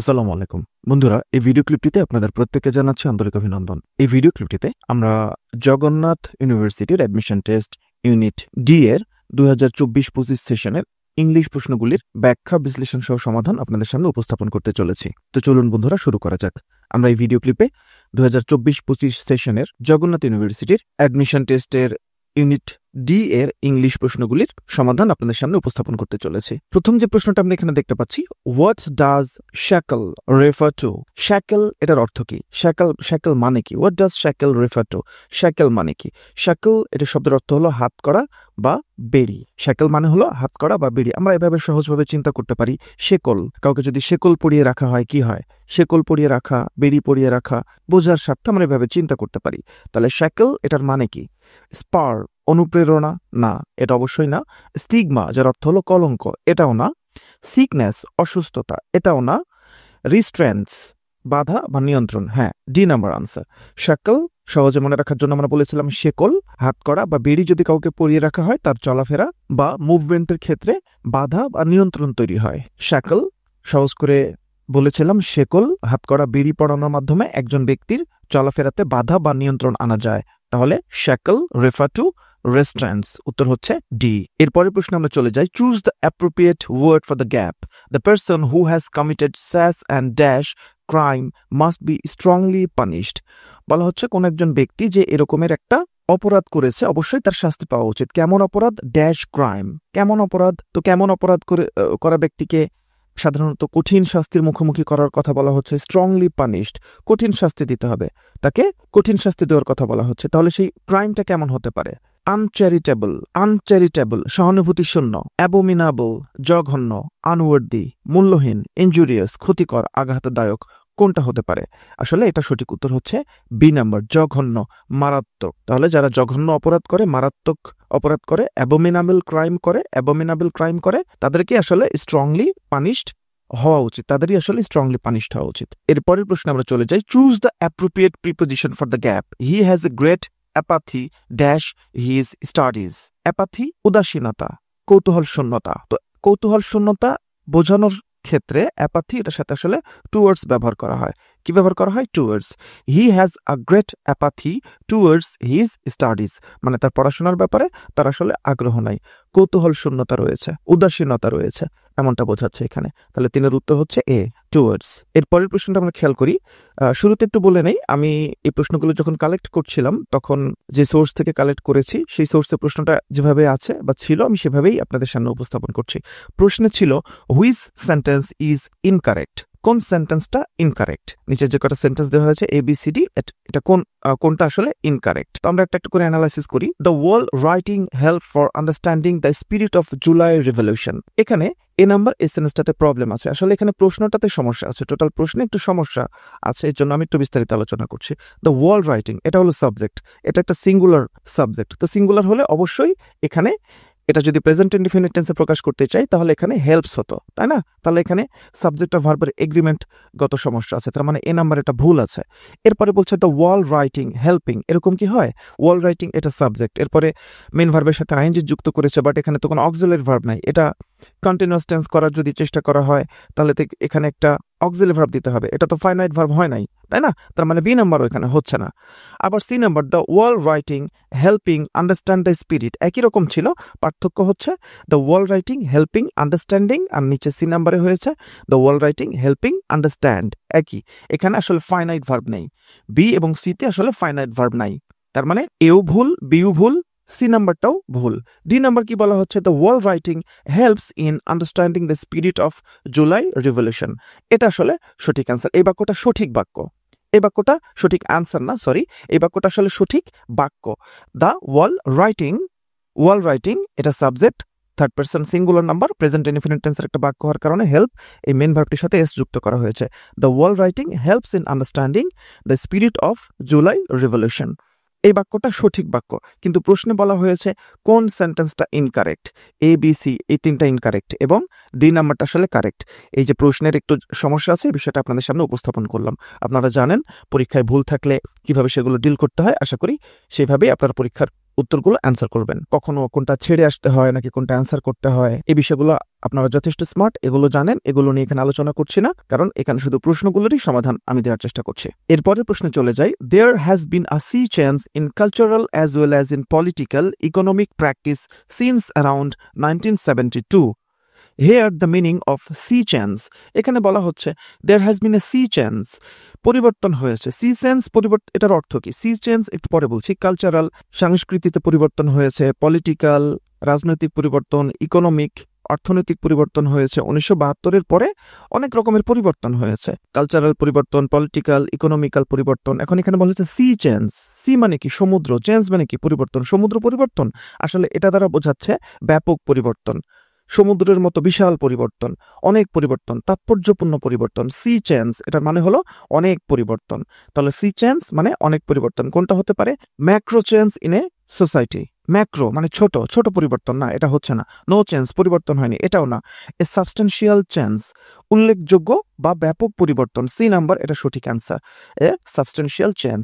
আসসালামু আলাইকুম বন্ধুরা, এই ভিডিও ক্লিপটিতে আপনাদের প্রত্যেককে জানাচ্ছি আন্তরিক অভিনন্দন। এই ভিডিও ক্লিপটিতে আমরা জগন্নাথ ইউনিভার্সিটির অ্যাডমিশন টেস্ট ইউনিট ডি এর 2024-25 সেশনের ইংলিশ প্রশ্নগুলির ব্যাখ্যা বিশ্লেষণ সহ সমাধান আপনাদের সামনে উপস্থাপন করতে চলেছি। তো চলুন বন্ধুরা, শুরু করা যাক। আমরা এই ভিডিও ক্লিপে 2024-25 সেশনের জগন্নাথ ইউনিভার্সিটির অ্যাডমিশন টেস্টের ইউনিট ডি এর ইংলিশ প্রশ্নগুলির সমাধান আপনাদের সামনে উপস্থাপন করতে চলেছে। প্রথম যে প্রশ্নটা আমরা এখানে দেখতে পাচ্ছি, what does shackle refer to? Shackle এটার অর্থ কি? শ্যাকল মানে কি? What does shackle refer to? Shackle মানে কি? শ্যাকল এটা শব্দের অর্থ হলো হাত করা বা বেড়ি। শ্যাকল মানে হলো হাত করা বা বেড়ি। আমরা এভাবে সহজভাবে চিন্তা করতে পারি, শেকল, কাউকে যদি শেকল পরিয়ে রাখা হয় কি হয়? শেকল পরিয়ে রাখা, বেড়ি পরিয়ে রাখা, বোঝার স্বার্থে আমরা এভাবে চিন্তা করতে পারি। তাহলে শ্যাকল এটার মানে কি? স্পার অনুপ্রেরণা না, এটা অবশ্যই না। স্টিগমা যার অর্থ হলো কলঙ্ক, এটাও না। সিকনেস অসুস্থতা, এটাও না। রিস্ট্রেন্টস বাধা বা নিয়ন্ত্রণ, হ্যাঁ, ডি নাম্বার আনসার। শ্যাকল সহজে মনে রাখার জন্য আমরা বলেছিলাম শেকল, হাত করা বা বেড়ি যদি কাউকে পরিয়ে রাখা হয় তার চলাফেরা বা মুভমেন্টের ক্ষেত্রে বাধা বা নিয়ন্ত্রণ তৈরি হয়। শ্যাকল সহজ করে বলেছিলাম, শেকল হাত করা বেড়ি পরানোর মাধ্যমে একজন ব্যক্তির চলাফেরাতে বাধা বা নিয়ন্ত্রণ আনা যায়। তাহলে শ্যাকল রেফার টু রেস্ট্রেন্টস, উত্তর হচ্ছে ডি। এরপরের প্রশ্নে আমরা চলে যাই। Choose the appropriate word for the gap. The person who has committed sass and dash crime must be strongly punished. বলা হচ্ছে কোন একজন ব্যক্তি যে এরকমের একটা অপরাধ করেছে অবশ্যই তার শাস্তি পাওয়া উচিত। কেমন অপরাধ? Dash crime. কেমন অপরাধ? তো কেমন অপরাধ করা ব্যক্তিকে সাধারণত কঠিন শাস্তির মুখোমুখি করার কথা বলা হচ্ছে। স্ট্রংলি পানিশড, কঠিন শাস্তি দিতে হবে, তাকে কঠিন শাস্তি দেওয়ার কথা বলা হচ্ছে। তাহলে সেই ক্রাইমটা কেমন হতে পারে? আনচ্যারিটেবল সহানুভূতি শূন্য, অ্যাবোমিনাবল জঘন্য, আনওয়ার্দি মূল্যহীন, ইনজুরিয়াস ক্ষতিকর আঘাতদায়ক। কোনটা হতে পারে? আসলে এটা সঠিক উত্তর হচ্ছে বি নাম্বার, জঘন্য মারাত্মক। তাহলে যারা জঘন্য অপরাধ করে, মারাত্মক অপরাধ করে, অ্যাবোমিনাবল ক্রাইম করে তাদেরকে আসলে স্ট্রংলি পানিশড হওয়া উচিত, তাদেরই আসলে স্ট্রংলি পানিশড হওয়া উচিত। এরপরের প্রশ্নে আমরা চলে যাই। Choose the appropriate preposition for the gap. He has a great apathy dash his studies. Apathy উদাসীনতা, কৌতূহল শূন্যতা। তো কৌতূহল শূন্যতা বোঝানোর ক্ষেত্রে অ্যাপাথি এটার সাথে আসলে টুয়ার্ডস ব্যবহার করা হয়। কি ব্যবহার করা হয়? Towards. He has a great apathy towards his studies, মানে তার পড়াশোনার ব্যাপারে তার আসলে আগ্রহ নাই, কৌতূহল শূন্যতা রয়েছে, উদাসীনতা রয়েছে, এমনটা বোঝাচ্ছে এখানে। তাহলে তিনের উত্তর হচ্ছে এ, টুয়ার্ডস। এরপরের প্রশ্নটা আমরা খেয়াল করি। শুরুতে একটু বলে নেই, আমি এই প্রশ্নগুলো যখন কালেক্ট করছিলাম তখন যে সোর্স থেকে কালেক্ট করেছি সেই সোর্সের প্রশ্নটা যেভাবে আছে বা ছিল আমি সেভাবেই আপনাদের সামনে উপস্থাপন করছি। প্রশ্নে ছিল হুইচ সেন্টেন্স ইজ ইনকারেক্ট। কোন সেন্টেন্সটা ইনকারেক্ট? নিচে যে কটা সেন্টেন্স দেওয়া হয়েছে ABCD, এটা কোনটা আসলে ইনকারেক্ট? তো আমরা একটা করে অ্যানালাইসিস করি। The world writing help for understanding the spirit of July revolution. এখানে এ নাম্বার এই সেন্টেন্সটাতে প্রবলেম আছে। আসলে এখানে প্রশ্নটাতে সমস্যা আছে, টোটাল প্রশ্নে একটু সমস্যা আছে, এর জন্য আমি একটু বিস্তারিত আলোচনা করছি। দ্য ওয়ার্ল্ড রাইটিং এটা হলো সাবজেক্ট, এটা একটা সিঙ্গুলার সাবজেক্ট। তো সিঙ্গুলার হলে অবশ্যই এখানে এটা যদি প্রেজেন্ট ইনডিফিনিট টেন্সে প্রকাশ করতে চাই তাহলে এখানে হেল্পস হতো, তাই না? তাহলে এখানে সাবজেক্ট আর ভার্বের এগ্রিমেন্ট গত সমস্যা আছে, তার মানে এ নাম্বার এটা ভুল আছে। এরপরে বলছে দ্য ওয়াল রাইটিং হেল্পিং, এরকম কি হয়? ওয়াল রাইটিং এটা সাবজেক্ট, এরপরে মেন ভার্বের সাথে আইএনজি যুক্ত করেছে, বাট এখানে তো কোনো অক্সিলারি ভার্ব নাই। এটা কন্টিনিউয়াস টেন্স করার যদি চেষ্টা করা হয় তাহলে এখানে একটা অক্সিলারি ভার্ব দিতে হবে, এটা তো ফাইনাইট ভার্ব হয় নাই, তাই না? তার মানে বি নাম্বারও এখানে হচ্ছে না। আবার C number, the wall writing helping understand the spirit, একই রকম ছিল, পার্থক্য হচ্ছে the wall writing helping understanding, আর নিচে সি নাম্বারে হয়েছে the wall writing helping understand, একই। এখানে আসলে ফাইনাইট ভার্ব নেই, বি এবং সিতে আসলে ফাইনাইট ভার্ব নাই, তার মানে এও ভুল, বিও ভুল, সি নাম্বারটাও ভুল। ডি নাম্বার কি বলা হচ্ছে? The world writing helps in understanding the spirit of July revolution, এটা আসলে সঠিক অ্যান্সার। এই বাক্যটা সঠিক বাক্য, এই বাক্যটা সঠিক অ্যান্সার না, সরি, এই বাক্যটা আসলে সঠিক বাক্য। দ্য ওয়ার্ল্ড রাইটিং এটা subject, third person singular number, present indefinite টেন্সের একটা বাক্য হওয়ার কারণে হেল্প এই মেন ভার্বটির সাথে এস যুক্ত করা হয়েছে। The world writing helps in understanding the spirit of July revolution, এই বাক্যটা সঠিক বাক্য। কিন্তু প্রশ্নে বলা হয়েছে কোন সেন্টেন্সটা ইনকারেক্ট। ABC এই তিনটা ইনকারেক্ট এবং ডি নাম্বারটা আসলে কারেক্ট। এই যে প্রশ্নের একটু সমস্যা আছে, এই বিষয়টা আপনাদের সামনে উপস্থাপন করলাম। আপনারা জানেন পরীক্ষায় ভুল থাকলে কিভাবে সেগুলো ডিল করতে হয়, আশা করি সেভাবেই আপনার পরীক্ষার উত্তরগুলো অ্যান্সার করবেন। কখনো কোনটা ছেড়ে আসতে হয় নাকি কোনটা অ্যান্সার করতে হয়, এই বিষয়গুলো আপনারা যথেষ্ট স্মার্ট, এগুলো জানেন, এগুলো নিয়ে এখানে আলোচনা করছি না, কারণ এখানে শুধু প্রশ্নগুলোরই সমাধান আমি দেওয়ার চেষ্টা করছি। এরপরের প্রশ্নে চলে যাই। There has been a sea change in cultural as well as in political economic practice since around 1972. Here the meaning of sea change, এখানে বলা হচ্ছে there has been a sea change, পরিবর্তন হয়েছে। sea change পরিবর্তন, এটার অর্থ কি? sea change একটু পরে বলছি। কালচারাল, সংস্কৃতিতে পরিবর্তন হয়েছে, পলিটিক্যাল, রাজনৈতিক পরিবর্তন, ইকোনমিক, অর্থনৈতিক পরিবর্তন হয়েছে। 1972-এর পরে অনেক রকমের পরিবর্তন হয়েছে, কালচারাল পরিবর্তন, পলিটিক্যাল, ইকোনমিক্যাল পরিবর্তন। এখন এখানে বলা হচ্ছে সি চেঞ্জ। সি মানে কি? সমুদ্র। চেঞ্জ মানে কি? পরিবর্তন। সমুদ্র পরিবর্তন, আসলে এটা দ্বারা বোঝাচ্ছে ব্যাপক পরিবর্তন, সমুদ্রের মতো বিশাল পরিবর্তন, অনেক পরিবর্তন, তাৎপর্যপূর্ণ পরিবর্তন। সি চেঞ্জ এটার মানে হলো অনেক পরিবর্তন। তাহলে সি চেঞ্জ মানে অনেক পরিবর্তন। কোনটা হতে পারে? Macro change in a society. Macro মানে ছোট, ছোট পরিবর্তন না, এটা হচ্ছে না। নো চেঞ্জ, পরিবর্তন হয়নি, এটাও না। এ সাবস্টেন্সিয়াল চেঞ্জ, উল্লেখযোগ্য বা ব্যাপক পরিবর্তন। সি নাম্বার, এটা সঠিক answer. A substantial change.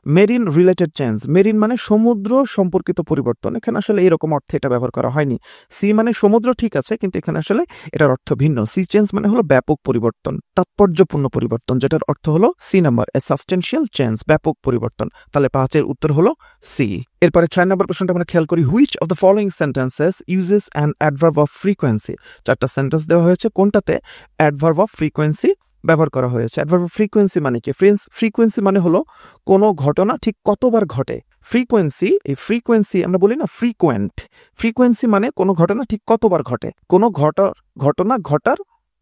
Marine related change, marine মানে সমুদ্র সম্পর্কিত পরিবর্তন। এখানে আসলে এরকম অর্থে এটা ব্যবহার করা হয়নি। সি মানে সমুদ্র, ঠিক আছে, কিন্তু এখানে আসলে এটার অর্থ ভিন্ন। সি চেঞ্জ মানে হলো ব্যাপক পরিবর্তন, তাৎপর্যপূর্ণ পরিবর্তন, যেটার অর্থ হলো সি নাম্বার, এ সাবস্টেন্সিয়াল চেঞ্জ, ব্যাপক পরিবর্তন। তাহলে 5-এর উত্তর হলো সি। এরপরে 6 নম্বর প্রশ্নটা আমরা খেয়াল করি। Which of the following sentences uses an adverb of frequency? 4টা সেন্টেন্স দেওয়া হয়েছে, কোনটাতে অ্যাডভার্ব অফ ফ্রিকোয়েন্সি ব্যবহার করা হয়েছে? অ্যাডভার্ব অফ ফ্রিকোয়েন্সি মানে কি? ফ্রিকোয়েন্সি মানে হলো কোনো ঘটনা ঠিক কতবার ঘটে। ফ্রিকোয়েন্সি, এই ফ্রিকোয়েন্সি আমরা বলি না ফ্রিকোয়েন্ট। ফ্রিকোয়েন্সি মানে কোনো ঘটনা ঠিক কতবার ঘটে, কোনো ঘটনা ঘটার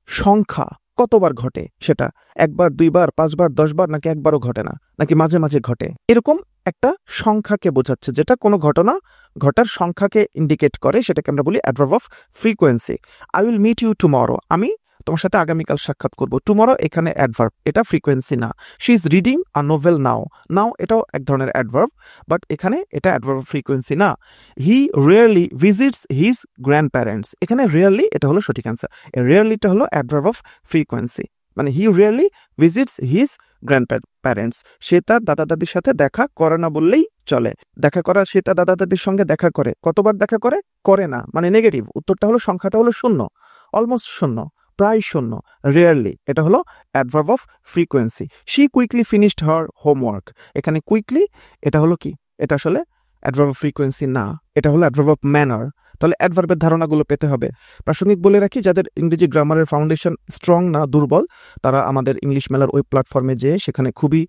সংখ্যা কতবার ঘটে, সেটা 1 বার, 2 বার, 5 বার, 10 বার, নাকি একবারও ঘটে না, নাকি মাঝে মাঝে ঘটে, এরকম একটা সংখ্যাকে বোঝাচ্ছে, যেটা কোনো ঘটনা ঘটার সংখ্যাকে ইন্ডিকেট করে, সেটাকে আমরা বলি adverb of frequency. I will meet you tomorrow, আমি তোমার সাথে আগামীকাল সাক্ষাৎ করব। টুমরো এখানে অ্যাডভার্ব, এটা ফ্রিকোয়েন্সি না। She is reading a novel now, now এটাও এক ধরনের অ্যাডভার্ব, বাট এখানে এটা অ্যাডভার্ব অফ ফ্রিকোয়েন্সি না। He rarely visits his grandparents, এখানে রিয়ারলি এটা হলো সঠিক অ্যান্সার। রিয়ারলিটা হলো অ্যাডভার্ব অফ ফ্রিকোয়েন্সি, মানে he rarely visits his grandparents, সে তার দাদা দাদির সাথে দেখা করে না বললেই চলে। দেখা করা, সে তার দাদা দাদির সঙ্গে দেখা করে, কতবার দেখা করে? করে না, মানে নেগেটিভ। উত্তরটা হলো, সংখ্যাটা হলো 0, অলমোস্ট 0, প্রায় 0। রিয়ারলি এটা হলো adverb of frequency. She quickly finished her homework, এখানে কুইকলি এটা হলো কি? এটা আসলে অ্যাডভার্ব অফ ফ্রিকোয়েন্সি না, এটা হলো অ্যাডভার্ব অফ ম্যানার। তাহলে অ্যাডভার্বের ধারণাগুলো পেতে হবে। প্রাসঙ্গিক বলে রাখি, যাদের ইংরেজি গ্রামারের ফাউন্ডেশন স্ট্রং না, দুর্বল, তারা আমাদের ইংলিশ মেলার ওয়েব প্ল্যাটফর্মে যেয়ে সেখানে খুবই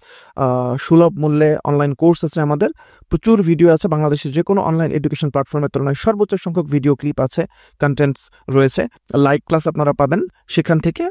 সুলভ মূল্যে অনলাইন কোর্স আছে, আমাদের প্রচুর ভিডিও আছে। বাংলাদেশের যে কোনো অনলাইন এডুকেশন প্ল্যাটফর্মের তুলনায় সর্বোচ্চ সংখ্যক ভিডিও ক্লিপ আছে, কন্টেন্টস রয়েছে, লাইভ ক্লাস আপনারা পাবেন। সেখান থেকে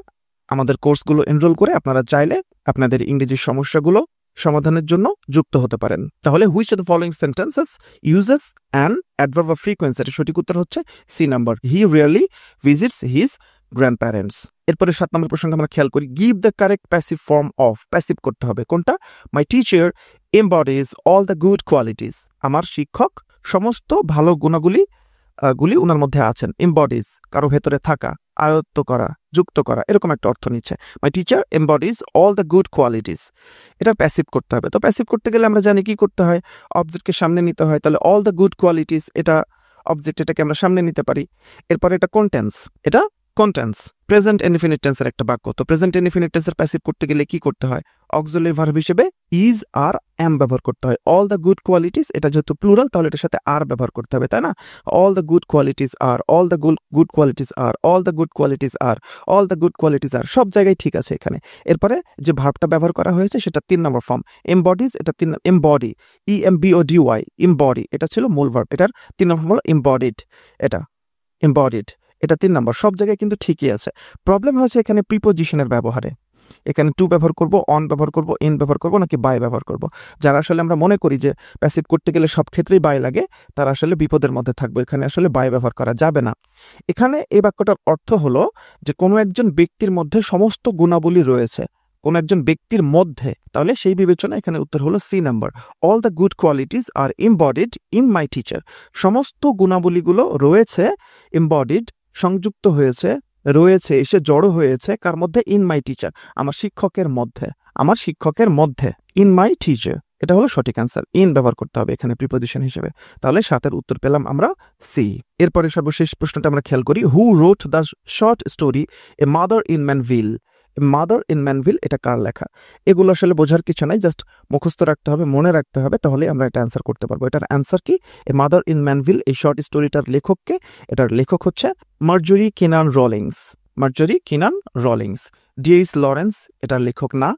আমাদের কোর্সগুলো এনরোল করে আপনারা চাইলে আপনাদের ইংরেজির সমস্যাগুলো সমাধানের জন্য যুক্ত হতে পারেন। তাহলে which of the following sentences uses an adverb of frequency? এর সঠিক উত্তর হচ্ছে C number, he rarely visits his grandparents. এরপরে 7 নম্বর প্রসঙ্গে আমরা খেয়াল করি। Give the correct passive form of, passive করতে হবে কোনটা? My teacher embodies all the good qualities, আমার শিক্ষক সমস্ত ভালো গুণাগুলি উনার মধ্যে আছেন। এমবডিজ কারো ভেতরে থাকা, আয়ত্ত করা, যুক্ত করা, এরকম একটা অর্থ নিচ্ছে। My teacher embodies all the good qualities, এটা প্যাসিভ করতে হবে। তো প্যাসিভ করতে গেলে আমরা জানি কি করতে হয়, অবজেক্টকে সামনে নিতে হয়। তাহলে অল দ্য গুড কোয়ালিটিস, এটা অবজেক্ট, এটাকে আমরা সামনে নিতে পারি। এরপরে এটা কন্টেন্স, এটা কন্টেন্স, প্রেজেন্ট ইনডিফিনিট টেন্সের একটা বাক্য। তো প্রেজেন্ট ইনডিফিনিট টেন্সের প্যাসিভ করতে গেলে কি করতে হয়? অক্সিলারি ভার্ব হিসেবে ইজ আর এম ব্যবহার করতে হয়। অল দ্য গুড কোয়ালিটিস, এটা যেহেতু প্লুরাল, তাহলে এটার সাথে আর ব্যবহার করতে হবে, তাই না? All the good qualities are, all the good qualities are, all the good qualities are, all the good qualities are, সব জায়গায় ঠিক আছে এখানে। এরপরে যে ভার্বটা ব্যবহার করা হয়েছে সেটা 3 নম্বর ফর্ম, এমবডিজ, এটা এমবডি, EMBODY, এমবডি, এটা ছিল মূল ভার্ব, এটার 3 নম্বর হলো এমবডিড, এটা এমবডিড, এটা 3 নম্বর। সব জায়গায় কিন্তু ঠিকই আছে। প্রবলেম হয়েছে এখানে প্রিপোজিশনের ব্যবহারে। এখানে টু ব্যবহার করব, অন ব্যবহার করব, ইন ব্যবহার করব, নাকি বাই ব্যবহার করব। যারা আসলে আমরা মনে করি যে প্যাসিভ করতে গেলে সব ক্ষেত্রেই বাই লাগে, তারা আসলে বিপদের মধ্যে থাকবে। এখানে আসলে বাই ব্যবহার করা যাবে না। এখানে এই বাক্যটার অর্থ হলো যে কোনো একজন ব্যক্তির মধ্যে সমস্ত গুণাবলী রয়েছে, কোন একজন ব্যক্তির মধ্যে, তাহলে সেই বিবেচনা এখানে উত্তর হলো C number. All the good qualities are embodied in my teacher, সমস্ত গুণাবলীগুলো রয়েছে, এমবডিড সংযুক্ত হয়েছে, রয়েছে এসে জড়ো হয়েছে কার মধ্যে? ইন মাই টিচার, আমার শিক্ষকের মধ্যে, আমার শিক্ষকের মধ্যে, ইন মাই টিচার। এটা হলো সঠিক অ্যান্সার। ইন ব্যবহার করতে হবে এখানে প্রিপোজিশন হিসেবে। তাহলে 7 এর উত্তর পেলাম আমরা সি। এরপরে সর্বশেষ প্রশ্নটা আমরা খেয়াল করি, who wrote the short story a mother in Manville. Mother in Manville এটা কার লেখা? এগুলো আসলে বোঝার কিছু নাই, জাস্ট মুখস্থ রাখতে হবে, মনে রাখতে হবে, তাহলে আমরা এটা অ্যান্সার করতে পারবো। এটার অ্যান্সার কি? এ মাদার ইন ম্যানভিল এই শর্ট স্টোরিটার লেখককে? এটার লেখক হচ্ছে মার্জরি কিনান রলিংস। মার্জরি কিনান রলিংস। ডিএইচ লরেন্স এটার লেখক না।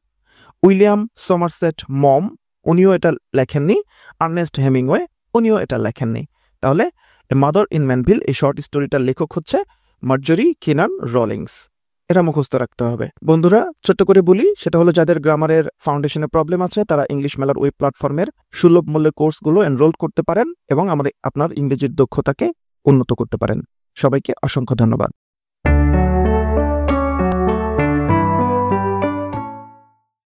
উইলিয়াম সমারসেট মম উনিও এটা লেখেননি। আর্নেস্ট হেমিংওয়ে উনিও এটা লেখেননি। তাহলে মাদার ইন ম্যানভিল এই শর্ট স্টোরিটার লেখক হচ্ছে মার্জরি কিনান রলিংস। এটা মুখস্থ রাখতে হবে। বন্ধুরা ছোট্ট করে বলি, সেটা হলো যাদের গ্রামারের ফাউন্ডেশনে প্রবলেম আছে তারা ইংলিশ মেলার ওয়েব প্ল্যাটফর্মের সুলভ মূল্যে কোর্সগুলো এনরোল করতে পারেন এবং আপনার ইংরেজির দক্ষতাকে উন্নত করতে পারেন। সবাইকে অসংখ্য ধন্যবাদ।